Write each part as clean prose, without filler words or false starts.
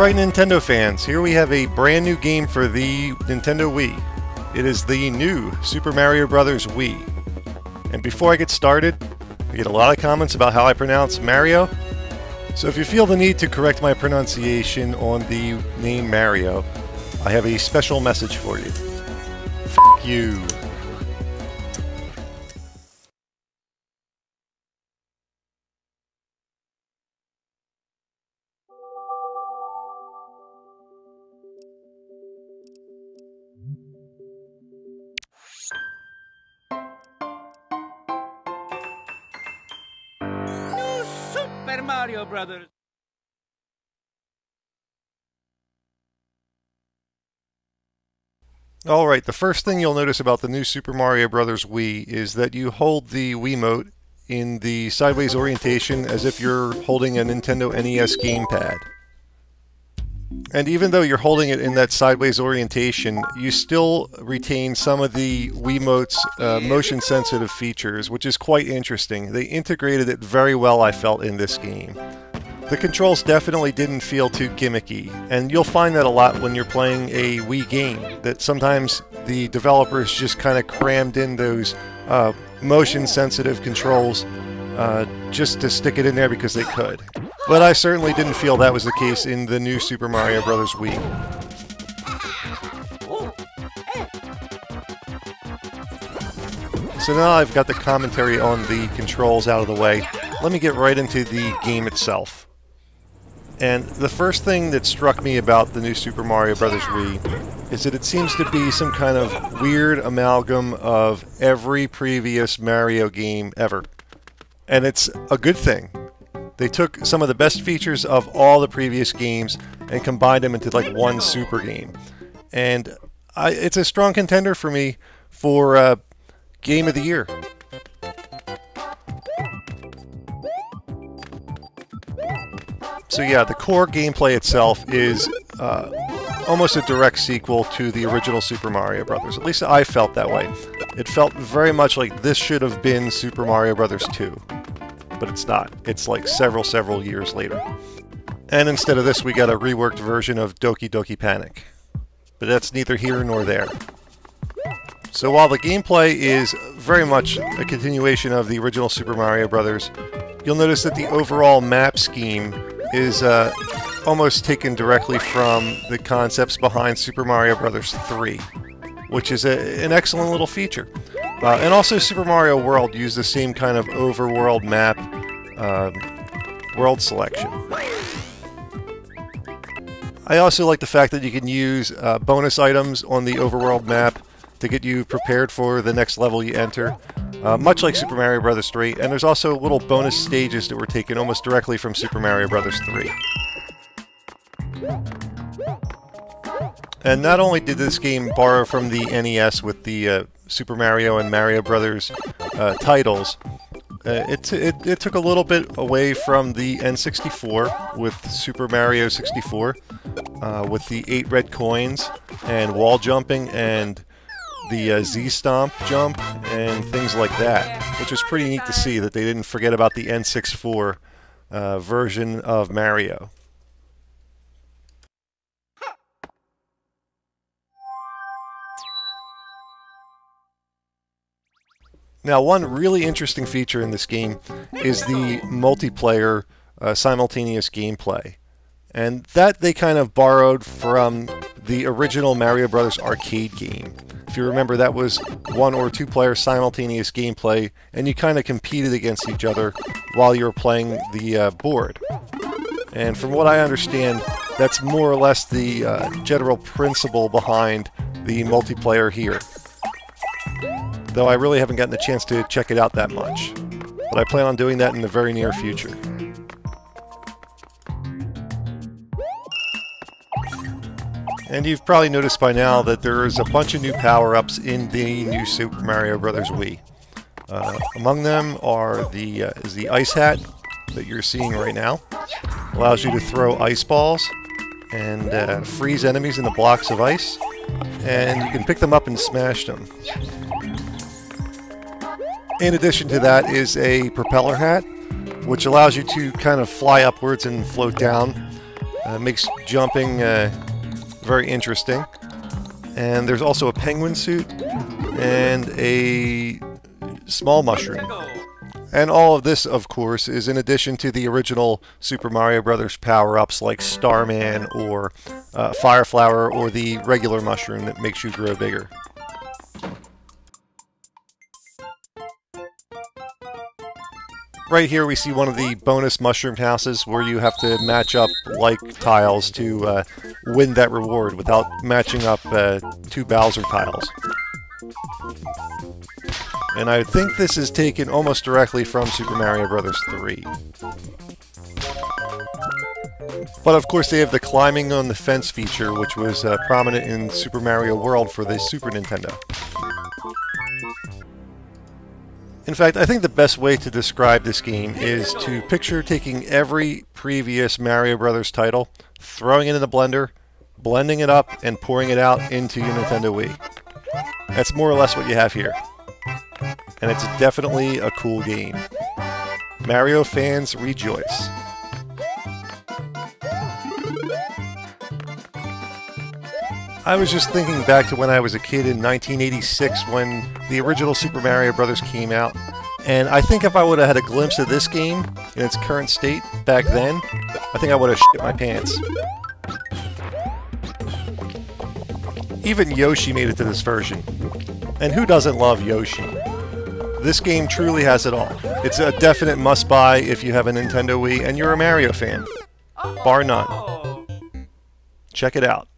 Alright, Nintendo fans, here we have a brand new game for the Nintendo Wii. It is the new Super Mario Bros. Wii. And before I get started, I get a lot of comments about how I pronounce Mario. So if you feel the need to correct my pronunciation on the name Mario, I have a special message for you. F*** you. Super Mario Brothers. Alright, the first thing you'll notice about the new Super Mario Bros. Wii is that you hold the Wiimote in the sideways orientation as if you're holding a Nintendo NES gamepad. And even though you're holding it in that sideways orientation, you still retain some of the Wiimote's motion-sensitive features, which is quite interesting. They integrated it very well, I felt, in this game. The controls definitely didn't feel too gimmicky, and you'll find that a lot when you're playing a Wii game, that sometimes the developers just kind of crammed in those motion-sensitive controls just to stick it in there because they could. But I certainly didn't feel that was the case in the new Super Mario Bros. Wii. So now I've got the commentary on the controls out of the way, let me get right into the game itself. And the first thing that struck me about the new Super Mario Bros. Wii is that it seems to be some kind of weird amalgam of every previous Mario game ever. And it's a good thing. They took some of the best features of all the previous games and combined them into like one super game. And it's a strong contender for me for Game of the Year. So yeah, the core gameplay itself is almost a direct sequel to the original Super Mario Bros. At least I felt that way. It felt very much like this should have been Super Mario Bros. 2. But it's not. It's like several years later. And instead of this, we got a reworked version of Doki Doki Panic. But that's neither here nor there. So while the gameplay is very much a continuation of the original Super Mario Bros., you'll notice that the overall map scheme is almost taken directly from the concepts behind Super Mario Bros. 3, which is an excellent little feature. And also Super Mario World used the same kind of overworld map world selection. I also like the fact that you can use bonus items on the overworld map to get you prepared for the next level you enter, much like Super Mario Bros. 3, and there's also little bonus stages that were taken almost directly from Super Mario Bros. 3. And not only did this game borrow from the NES with the Super Mario and Mario Brothers titles, it took a little bit away from the N64 with Super Mario 64, with the 8 red coins and wall jumping and the Z-Stomp jump and things like that, which was pretty neat to see that they didn't forget about the N64 version of Mario. Now, one really interesting feature in this game is the multiplayer simultaneous gameplay. And that they kind of borrowed from the original Mario Bros. Arcade game. If you remember, that was 1 or 2 player simultaneous gameplay, and you kind of competed against each other while you were playing the board. And from what I understand, that's more or less the general principle behind the multiplayer here. Though I really haven't gotten a chance to check it out that much. But I plan on doing that in the very near future. And you've probably noticed by now that there's a bunch of new power-ups in the new Super Mario Bros. Wii. Among them are is the ice hat that you're seeing right now. Allows you to throw ice balls and freeze enemies in the blocks of ice. And you can pick them up and smash them. In addition to that is a propeller hat, which allows you to kind of fly upwards and float down. Makes jumping very interesting. And there's also a penguin suit and a small mushroom. And all of this, of course, is in addition to the original Super Mario Bros. Power-ups like Starman or Fire Flower or the regular mushroom that makes you grow bigger. Right here we see one of the bonus mushroom houses where you have to match up like tiles to win that reward without matching up 2 Bowser tiles. And I think this is taken almost directly from Super Mario Bros. 3. But of course they have the climbing on the fence feature, which was prominent in Super Mario World for the Super Nintendo. In fact, I think the best way to describe this game is to picture taking every previous Mario Bros. Title, throwing it in a blender, blending it up, and pouring it out into your Nintendo Wii. That's more or less what you have here. And it's definitely a cool game. Mario fans rejoice. I was just thinking back to when I was a kid in 1986 when the original Super Mario Bros. Came out, and I think if I would have had a glimpse of this game in its current state back then, I think I would have shit my pants. Even Yoshi made it to this version. And who doesn't love Yoshi? This game truly has it all. It's a definite must-buy if you have a Nintendo Wii and you're a Mario fan. Bar none. Check it out.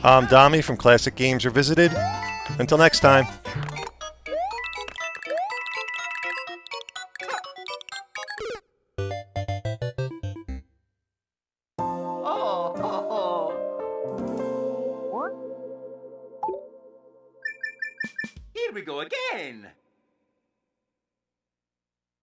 I'm Dommy from Classic Games Revisited. Until next time. Here we go again.